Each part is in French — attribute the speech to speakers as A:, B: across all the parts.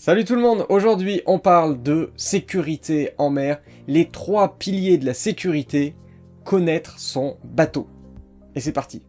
A: Salut tout le monde, aujourd'hui on parle de sécurité en mer, les 3 piliers de la sécurité, connaître son bateau. Et c'est parti.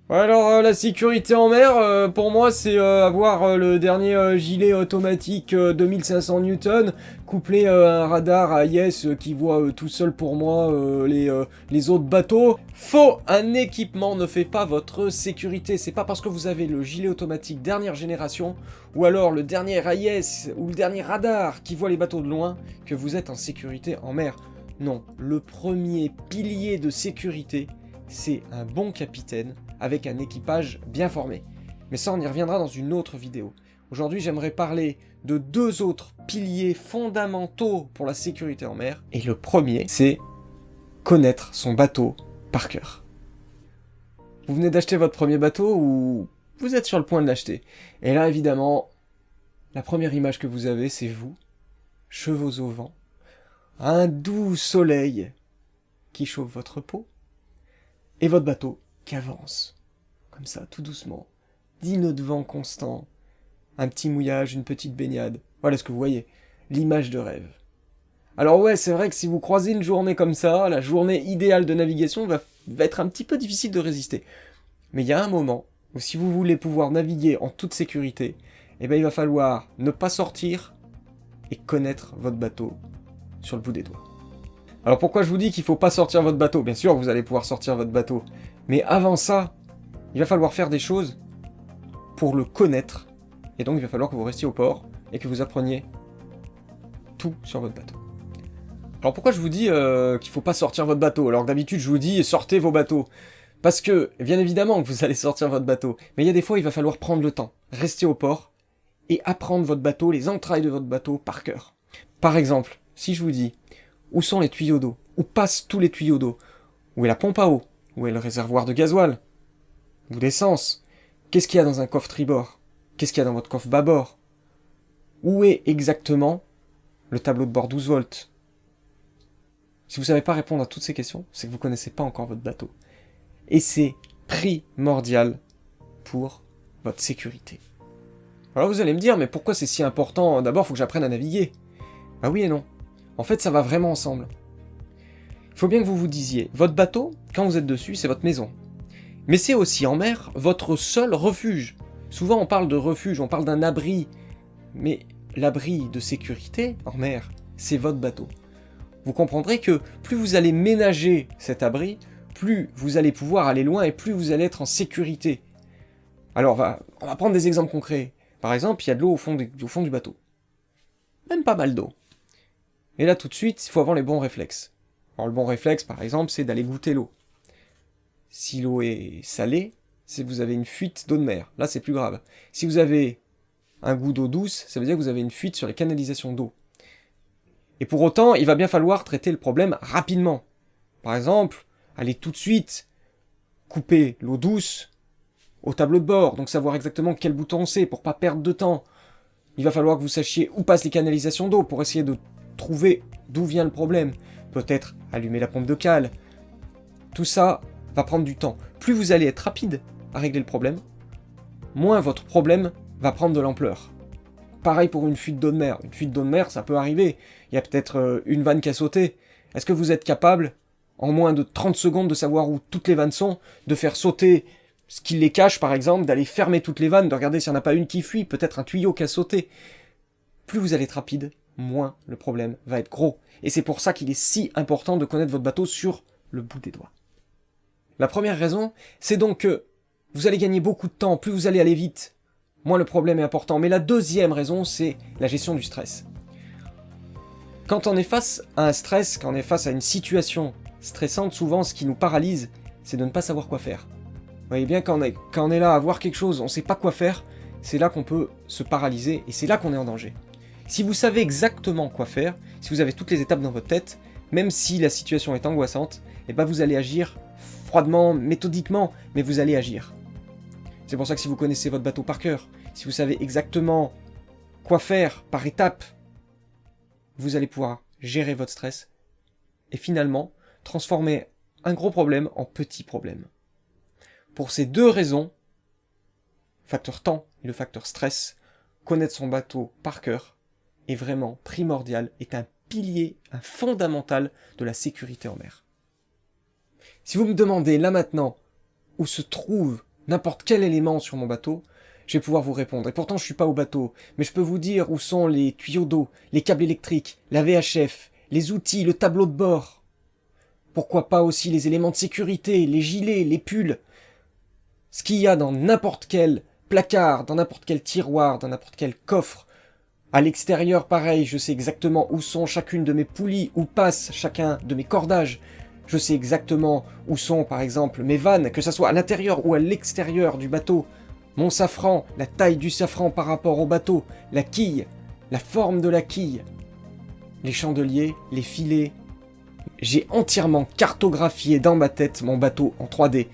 A: Alors la sécurité en mer, pour moi c'est avoir le dernier gilet automatique 2500 Newton, couplé à un radar AIS qui voit tout seul pour moi les autres bateaux. Faux! Un équipement ne fait pas votre sécurité, c'est pas parce que vous avez le gilet automatique dernière génération, ou alors le dernier AIS, ou le dernier radar qui voit les bateaux de loin, que vous êtes en sécurité en mer. Non, le premier pilier de sécurité, c'est un bon capitaine avec un équipage bien formé. Mais ça, on y reviendra dans une autre vidéo. Aujourd'hui, j'aimerais parler de 2 autres piliers fondamentaux pour la sécurité en mer. Et le premier, c'est connaître son bateau par cœur. Vous venez d'acheter votre premier bateau ou vous êtes sur le point de l'acheter. Et là, évidemment, la première image que vous avez, c'est vous, chevaux au vent, un doux soleil qui chauffe votre peau, et votre bateau qui avance, comme ça, tout doucement, 10 nœuds de vent constant, un petit mouillage, une petite baignade, voilà ce que vous voyez, l'image de rêve. Alors ouais, c'est vrai que si vous croisez une journée comme ça, la journée idéale de navigation va être un petit peu difficile de résister. Mais il y a un moment où si vous voulez pouvoir naviguer en toute sécurité, eh ben il va falloir ne pas sortir et connaître votre bateau sur le bout des doigts. Alors pourquoi je vous dis qu'il faut pas sortir votre bateau? Bien sûr, vous allez pouvoir sortir votre bateau. Mais avant ça, il va falloir faire des choses pour le connaître. Et donc il va falloir que vous restiez au port et que vous appreniez tout sur votre bateau. Alors pourquoi je vous dis qu'il faut pas sortir votre bateau? Alors que d'habitude je vous dis sortez vos bateaux. Parce que, bien évidemment que vous allez sortir votre bateau. Mais il y a des fois il va falloir prendre le temps, rester au port et apprendre votre bateau, les entrailles de votre bateau par cœur. Par exemple, si je vous dis où sont les tuyaux d'eau? Où passent tous les tuyaux d'eau? Où est la pompe à eau? Où est le réservoir de gasoil? Ou d'essence? Qu'est-ce qu'il y a dans un coffre tribord? Qu'est-ce qu'il y a dans votre coffre bâbord? Où est exactement le tableau de bord 12 volts? Si vous ne savez pas répondre à toutes ces questions, c'est que vous ne connaissez pas encore votre bateau. Et c'est primordial pour votre sécurité. Alors vous allez me dire, mais pourquoi c'est si important? D'abord, il faut que j'apprenne à naviguer. Bah oui et non. En fait, ça va vraiment ensemble. Il faut bien que vous vous disiez, votre bateau, quand vous êtes dessus, c'est votre maison. Mais c'est aussi en mer votre seul refuge. Souvent on parle de refuge, on parle d'un abri. Mais l'abri de sécurité en mer, c'est votre bateau. Vous comprendrez que plus vous allez ménager cet abri, plus vous allez pouvoir aller loin et plus vous allez être en sécurité. Alors on va prendre des exemples concrets. Par exemple, il y a de l'eau au fond du bateau. Même pas mal d'eau. Et là tout de suite, il faut avoir les bons réflexes. Alors le bon réflexe, par exemple, c'est d'aller goûter l'eau. Si l'eau est salée, c'est que vous avez une fuite d'eau de mer. Là, c'est plus grave. Si vous avez un goût d'eau douce, ça veut dire que vous avez une fuite sur les canalisations d'eau. Et pour autant, il va bien falloir traiter le problème rapidement. Par exemple, aller tout de suite couper l'eau douce au tableau de bord, donc savoir exactement quel bouton c'est pour pas perdre de temps. Il va falloir que vous sachiez où passent les canalisations d'eau pour essayer de trouver d'où vient le problème. Peut-être allumer la pompe de cale. Tout ça va prendre du temps. Plus vous allez être rapide à régler le problème, moins votre problème va prendre de l'ampleur. Pareil pour une fuite d'eau de mer. Une fuite d'eau de mer, ça peut arriver. Il y a peut-être une vanne qui a sauté. Est-ce que vous êtes capable, en moins de 30 secondes, de savoir où toutes les vannes sont, de faire sauter ce qui les cache, par exemple, d'aller fermer toutes les vannes, de regarder s'il n'y en a pas une qui fuit, peut-être un tuyau qui a sauté. Plus vous allez être rapide, moins le problème va être gros. Et c'est pour ça qu'il est si important de connaître votre bateau sur le bout des doigts. La première raison, c'est donc que vous allez gagner beaucoup de temps, plus vous allez aller vite, moins le problème est important. Mais la deuxième raison, c'est la gestion du stress. Quand on est face à un stress, quand on est face à une situation stressante, souvent ce qui nous paralyse, c'est de ne pas savoir quoi faire. Vous voyez bien, quand on est là à voir quelque chose, on ne sait pas quoi faire, c'est là qu'on peut se paralyser et c'est là qu'on est en danger. Si vous savez exactement quoi faire, si vous avez toutes les étapes dans votre tête, même si la situation est angoissante, eh ben vous allez agir froidement, méthodiquement, mais vous allez agir. C'est pour ça que si vous connaissez votre bateau par cœur, si vous savez exactement quoi faire par étape, vous allez pouvoir gérer votre stress et finalement transformer un gros problème en petit problème. Pour ces deux raisons, le facteur temps et le facteur stress, connaître son bateau par cœur est vraiment primordial, est un pilier, un fondamental de la sécurité en mer. Si vous me demandez là maintenant où se trouve n'importe quel élément sur mon bateau, je vais pouvoir vous répondre. Et pourtant je suis pas au bateau, mais je peux vous dire où sont les tuyaux d'eau, les câbles électriques, la VHF, les outils, le tableau de bord. Pourquoi pas aussi les éléments de sécurité, les gilets, les pulls. Ce qu'il y a dans n'importe quel placard, dans n'importe quel tiroir, dans n'importe quel coffre. À l'extérieur, pareil, je sais exactement où sont chacune de mes poulies, où passe chacun de mes cordages. Je sais exactement où sont, par exemple, mes vannes, que ce soit à l'intérieur ou à l'extérieur du bateau. Mon safran, la taille du safran par rapport au bateau, la quille, la forme de la quille, les chandeliers, les filets. J'ai entièrement cartographié dans ma tête mon bateau en 3D.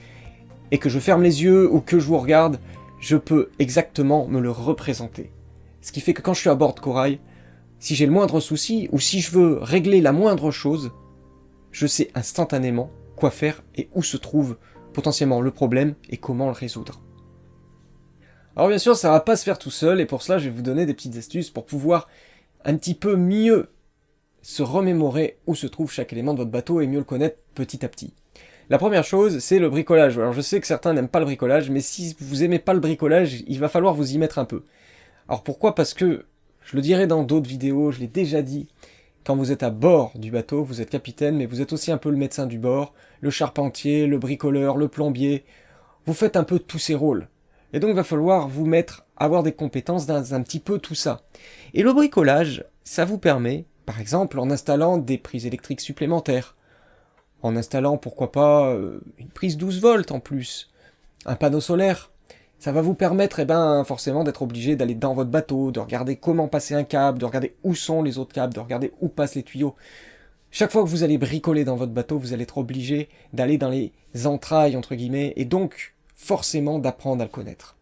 A: Et que je ferme les yeux ou que je vous regarde, je peux exactement me le représenter. Ce qui fait que quand je suis à bord de Corail, si j'ai le moindre souci ou si je veux régler la moindre chose, je sais instantanément quoi faire et où se trouve potentiellement le problème et comment le résoudre. Alors bien sûr, ça va pas se faire tout seul et pour cela, je vais vous donner des petites astuces pour pouvoir un petit peu mieux se remémorer où se trouve chaque élément de votre bateau et mieux le connaître petit à petit. La première chose, c'est le bricolage. Alors je sais que certains n'aiment pas le bricolage, mais si vous aimez pas le bricolage, il va falloir vous y mettre un peu. Alors pourquoi ? Parce que, je le dirai dans d'autres vidéos, je l'ai déjà dit, quand vous êtes à bord du bateau, vous êtes capitaine, mais vous êtes aussi un peu le médecin du bord, le charpentier, le bricoleur, le plombier. Vous faites un peu tous ces rôles. Et donc il va falloir vous mettre, avoir des compétences dans un petit peu tout ça. Et le bricolage, ça vous permet, par exemple, en installant des prises électriques supplémentaires, en installant, pourquoi pas, une prise 12 volts en plus, un panneau solaire. Ça va vous permettre, forcément, d'être obligé d'aller dans votre bateau, de regarder comment passer un câble, de regarder où sont les autres câbles, de regarder où passent les tuyaux. Chaque fois que vous allez bricoler dans votre bateau, vous allez être obligé d'aller dans les entrailles, entre guillemets, et donc, forcément, d'apprendre à le connaître.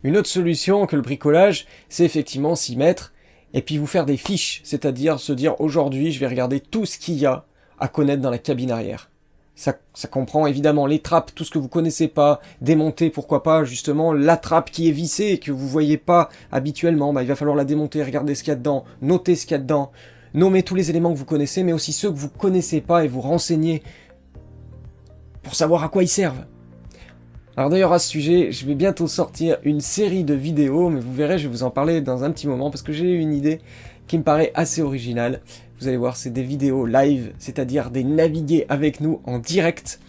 A: Une autre solution que le bricolage, c'est effectivement s'y mettre, et puis vous faire des fiches, c'est-à-dire se dire, aujourd'hui, je vais regarder tout ce qu'il y a à connaître dans la cabine arrière. Ça comprend évidemment les trappes, tout ce que vous connaissez pas, démonter, pourquoi pas, justement, la trappe qui est vissée et que vous voyez pas habituellement, il va falloir la démonter, regarder ce qu'il y a dedans, noter ce qu'il y a dedans, nommer tous les éléments que vous connaissez, mais aussi ceux que vous connaissez pas et vous renseigner pour savoir à quoi ils servent. Alors d'ailleurs à ce sujet, je vais bientôt sortir une série de vidéos, mais vous verrez, je vais vous en parler dans un petit moment, parce que j'ai une idée qui me paraît assez originale. Vous allez voir, c'est des vidéos live, c'est-à-dire des naviguer avec nous en direct.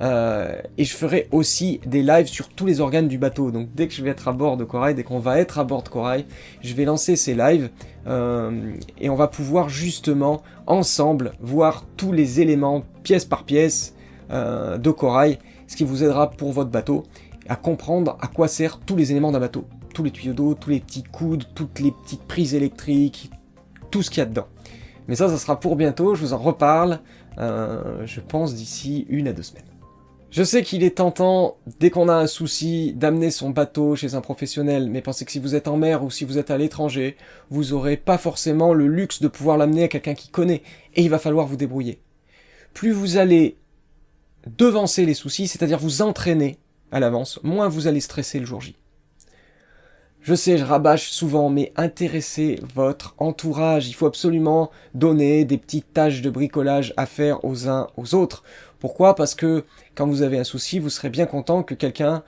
A: Et je ferai aussi des lives sur tous les organes du bateau. Donc dès que je vais être à bord de Corail, dès qu'on va être à bord de Corail, je vais lancer ces lives et on va pouvoir justement ensemble voir tous les éléments pièce par pièce de Corail, ce qui vous aidera pour votre bateau à comprendre à quoi servent tous les éléments d'un bateau. Tous les tuyaux d'eau, tous les petits coudes, toutes les petites prises électriques, tout ce qu'il y a dedans. Mais ça sera pour bientôt, je vous en reparle, je pense d'ici 1 à 2 semaines. Je sais qu'il est tentant, dès qu'on a un souci, d'amener son bateau chez un professionnel, mais pensez que si vous êtes en mer ou si vous êtes à l'étranger, vous n'aurez pas forcément le luxe de pouvoir l'amener à quelqu'un qui connaît, et il va falloir vous débrouiller. Plus vous allez devancer les soucis, c'est-à-dire vous entraîner à l'avance, moins vous allez stresser le jour J. Je sais, je rabâche souvent, mais intéressez votre entourage. Il faut absolument donner des petites tâches de bricolage à faire aux uns aux autres. Pourquoi ? Parce que quand vous avez un souci, vous serez bien content que quelqu'un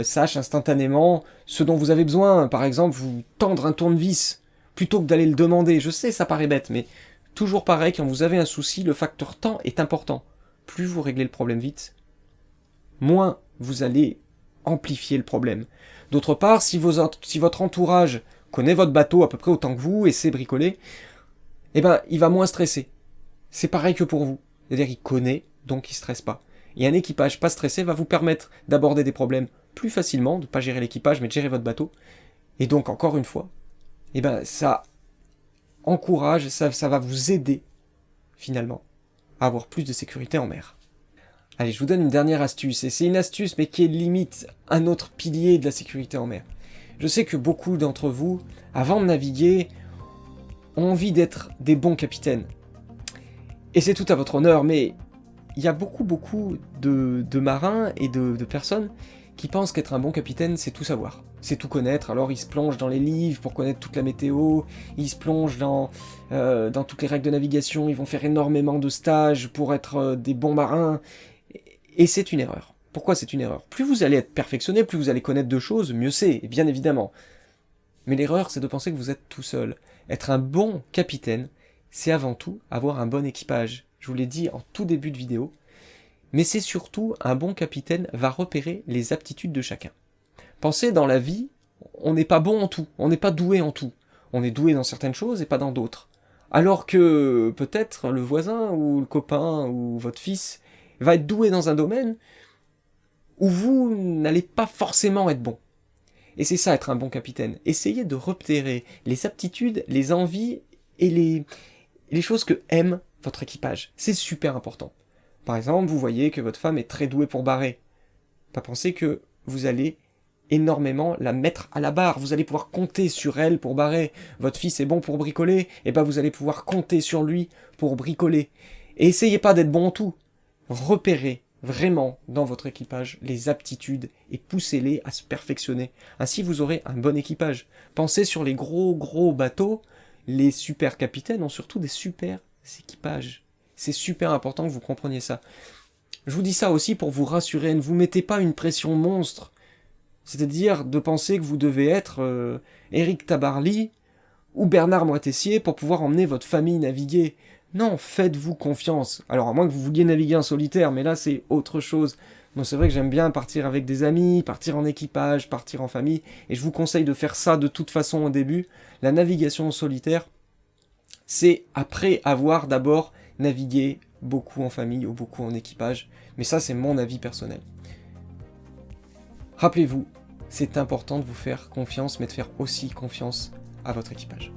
A: sache instantanément ce dont vous avez besoin. Par exemple, vous tendre un tournevis plutôt que d'aller le demander. Je sais, ça paraît bête, mais toujours pareil, quand vous avez un souci, le facteur temps est important. Plus vous réglez le problème vite, moins vous allez amplifier le problème. D'autre part, si votre entourage connaît votre bateau à peu près autant que vous et sait bricoler, il va moins stresser. C'est pareil que pour vous. C'est-à-dire qu'il connaît, donc il stresse pas. Et un équipage pas stressé va vous permettre d'aborder des problèmes plus facilement, de pas gérer l'équipage, mais de gérer votre bateau. Et donc, encore une fois, ça encourage, ça va vous aider, finalement, à avoir plus de sécurité en mer. Allez, je vous donne une dernière astuce, et c'est une astuce mais qui est limite un autre pilier de la sécurité en mer. Je sais que beaucoup d'entre vous, avant de naviguer, ont envie d'être des bons capitaines. Et c'est tout à votre honneur, mais il y a beaucoup de marins et de personnes qui pensent qu'être un bon capitaine, c'est tout savoir. C'est tout connaître, alors ils se plongent dans les livres pour connaître toute la météo, ils se plongent dans toutes les règles de navigation, ils vont faire énormément de stages pour être des bons marins, et c'est une erreur. Pourquoi c'est une erreur? Plus vous allez être perfectionné, plus vous allez connaître de choses, mieux c'est, bien évidemment. Mais l'erreur, c'est de penser que vous êtes tout seul. Être un bon capitaine, c'est avant tout avoir un bon équipage. Je vous l'ai dit en tout début de vidéo. Mais c'est surtout, un bon capitaine va repérer les aptitudes de chacun. Pensez, dans la vie, on n'est pas bon en tout, on n'est pas doué en tout. On est doué dans certaines choses et pas dans d'autres. Alors que peut-être le voisin ou le copain ou votre fils va être doué dans un domaine où vous n'allez pas forcément être bon. Et c'est ça être un bon capitaine. Essayez de repérer les aptitudes, les envies et les choses que aime votre équipage. C'est super important. Par exemple, vous voyez que votre femme est très douée pour barrer. Pas penser que vous allez énormément la mettre à la barre. Vous allez pouvoir compter sur elle pour barrer. Votre fils est bon pour bricoler, et ben vous allez pouvoir compter sur lui pour bricoler. Et essayez pas d'être bon en tout. Repérez vraiment dans votre équipage les aptitudes et poussez-les à se perfectionner. Ainsi vous aurez un bon équipage. Pensez sur les gros bateaux, les super capitaines ont surtout des super équipages. C'est super important que vous compreniez ça. Je vous dis ça aussi pour vous rassurer, ne vous mettez pas une pression monstre. C'est-à-dire de penser que vous devez être Éric Tabarly ou Bernard Moitessier pour pouvoir emmener votre famille naviguer. Non, faites-vous confiance. Alors à moins que vous vouliez naviguer en solitaire, mais là c'est autre chose. Moi c'est vrai que j'aime bien partir avec des amis, partir en équipage, partir en famille, et je vous conseille de faire ça de toute façon au début. La navigation en solitaire, c'est après avoir d'abord navigué beaucoup en famille ou beaucoup en équipage, mais ça c'est mon avis personnel. Rappelez-vous, c'est important de vous faire confiance, mais de faire aussi confiance à votre équipage.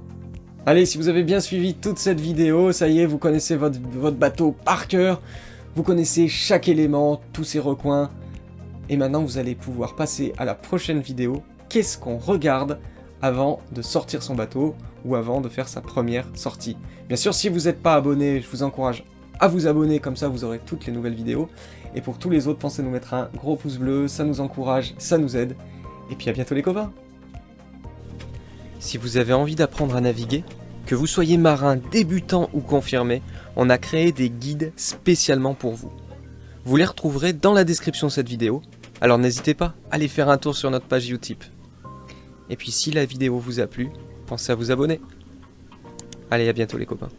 A: Allez, si vous avez bien suivi toute cette vidéo, ça y est, vous connaissez votre bateau par cœur, vous connaissez chaque élément, tous ses recoins, et maintenant vous allez pouvoir passer à la prochaine vidéo. Qu'est-ce qu'on regarde avant de sortir son bateau, ou avant de faire sa première sortie? Bien sûr, si vous n'êtes pas abonné, je vous encourage à vous abonner, comme ça vous aurez toutes les nouvelles vidéos. Et pour tous les autres, pensez nous mettre un gros pouce bleu, ça nous encourage, ça nous aide. Et puis à bientôt les copains. Si vous avez envie d'apprendre à naviguer, que vous soyez marin, débutant ou confirmé, on a créé des guides spécialement pour vous. Vous les retrouverez dans la description de cette vidéo, alors n'hésitez pas à aller faire un tour sur notre page Utip. Et puis si la vidéo vous a plu, pensez à vous abonner. Allez, à bientôt les copains.